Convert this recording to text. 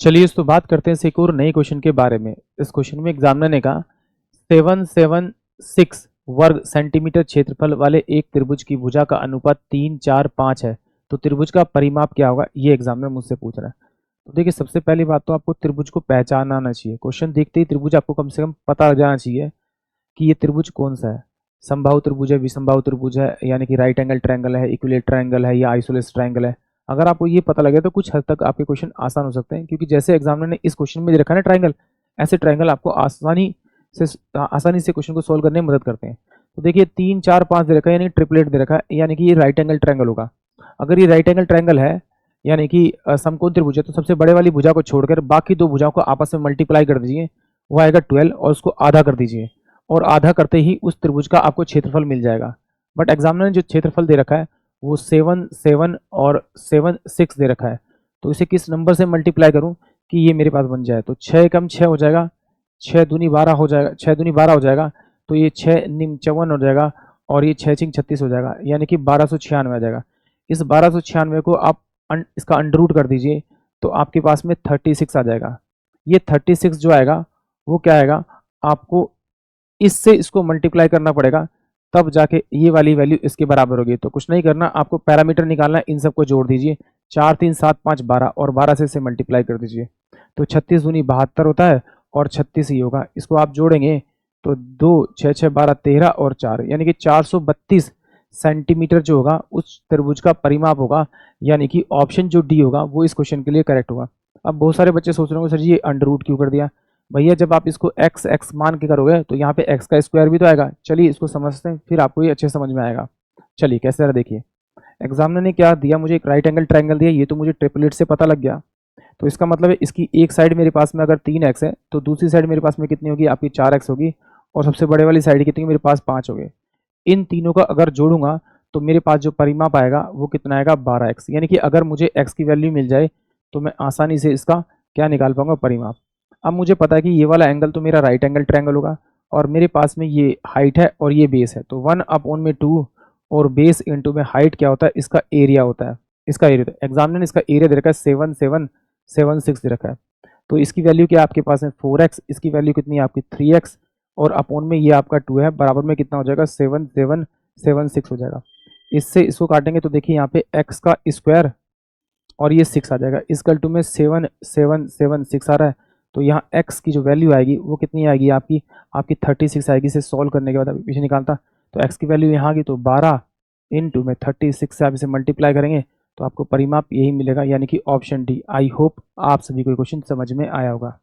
चलिए इस तो बात करते हैं एक और नए क्वेश्चन के बारे में। इस क्वेश्चन में एग्जामिनर ने कहा 776 वर्ग सेंटीमीटर क्षेत्रफल वाले एक त्रिभुज की भुजा का अनुपात 3, 4, 5 है, तो त्रिभुज का परिमाप क्या होगा, ये एग्जामिनर मुझसे पूछ रहा है। तो देखिए सबसे पहली बात तो आपको त्रिभुज को पहचानना आना चाहिए। क्वेश्चन देखते ही त्रिभुज आपको कम से कम पता लग जाना चाहिए कि ये त्रिभुज कौन सा है। समबाहु त्रिभुज है, विषमबाहु त्रिभुज है, यानी कि राइट एंगल ट्रायंगल है, इक्विलेटरल ट्रायंगल है या आइसोसेलेस ट्रायंगल है। अगर आपको ये पता लगे तो कुछ हद तक आपके क्वेश्चन आसान हो सकते हैं, क्योंकि जैसे एग्जामिनर ने इस क्वेश्चन में दे रखा है ना ट्रायंगल, ऐसे ट्रायंगल आपको आसानी से क्वेश्चन को सोल्व करने में मदद करते हैं। तो देखिए 3, 4, 5 दे रखा है, यानी ट्रिपलेट दे रखा है, यानी कि ये राइट एंगल ट्रायंगल होगा। अगर ये राइट एंगल ट्रायंगल है यानी कि समकोण त्रिभुज है, तो सबसे बड़े वाली भुजा को छोड़कर बाकी दो भुजाओं को आपस में मल्टीप्लाई कर दीजिए, वो आएगा 12 और उसको आधा कर दीजिए, और आधा करते ही उस त्रिभुज का आपको क्षेत्रफल मिल जाएगा। बट एग्जामिनर ने जो क्षेत्रफल दे रखा है वो 7, 7 और 7, 6 दे रखा है। तो इसे किस नंबर से मल्टीप्लाई करूं कि ये मेरे पास बन जाए, तो 6 कम 6 हो जाएगा, 6 दूनी 12 हो जाएगा, 6 दूनी 12 हो जाएगा, तो ये 6 निम 54 हो जाएगा, और ये 6 छिंग 36 हो जाएगा, यानी कि 1296 आ जाएगा। इस 1296 को आप इसका अंडर रूट कर दीजिए, तो आपके पास में 36 आ जाएगा। ये 36 जो आएगा वो क्या आएगा, आपको इससे इसको मल्टीप्लाई करना पड़ेगा, तब जाके ये वाली वैल्यू इसके बराबर होगी। तो कुछ नहीं करना, आपको पैरामीटर निकालना है, इन सबको जोड़ दीजिए, 4, 3, 7, 5, 12 और 12 से इसे मल्टीप्लाई कर दीजिए, तो 36 दूनी 72 होता है और 36 ही होगा। इसको आप जोड़ेंगे तो 2, 6, 6, 12, 13 और 4, यानी कि 432 सेंटीमीटर जो होगा उस त्रिभुज का परिमाप होगा, यानी कि ऑप्शन जो डी होगा वो इस क्वेश्चन के लिए करेक्ट होगा। अब बहुत सारे बच्चे सोच रहे होंगे सर जी ये अंडर रूट क्यों कर दिया। भैया जब आप इसको एक्स एक्स मान के करोगे तो यहाँ पे एक्स का स्क्वायर भी तो आएगा। चलिए इसको समझते हैं, फिर आपको ये अच्छे समझ में आएगा। चलिए कैसे रहा देखिए, एग्जामिनर ने क्या दिया, मुझे एक राइट एंगल ट्रायंगल दिया, ये तो मुझे ट्रिपलेट से पता लग गया। तो इसका मतलब है इसकी एक साइड मेरे पास में अगर 3x है तो दूसरी साइड मेरे पास में कितनी होगी, आपकी 4x होगी, और सबसे बड़े वाली साइड कितनी, मेरे पास 5 हो गए। इन तीनों का अगर जोड़ूंगा तो मेरे पास जो परिमाप आएगा वो कितना आएगा, 12x। यानी कि अगर मुझे x की वैल्यू मिल जाए तो मैं आसानी से इसका क्या निकाल पाऊंगा, परिमाप। अब मुझे पता है कि ये वाला एंगल तो मेरा राइट एंगल ट्रायंगल होगा, और मेरे पास में ये हाइट है और ये बेस है, तो 1/2 और बेस इंटू में हाइट क्या होता है, इसका एरिया होता है। इसका एरिया होता है, एग्जामिनर ने इसका एरिया दे रखा है 7776 दे रखा है। तो इसकी वैल्यू क्या है आपके पास है 4x, इसकी वैल्यू कितनी है आपकी 3x, और अपॉन में ये आपका 2 है, बराबर में कितना हो जाएगा 7776 हो जाएगा। इससे इसको काटेंगे तो देखिए यहाँ पे x का स्क्वायर और ये 6 आ जाएगा, इक्वल टू में 7776 आ रहा है। तो यहाँ x की जो वैल्यू आएगी वो कितनी आएगी आपकी, 36 आएगी। इसे सॉल्व करने के बाद अभी पीछे निकालता, तो x की वैल्यू यहाँ की तो 12 इंटू में 36 से आप इसे मल्टीप्लाई करेंगे तो आपको परिमाप यही मिलेगा, यानी कि ऑप्शन डी। आई होप आप सभी को क्वेश्चन समझ में आया होगा।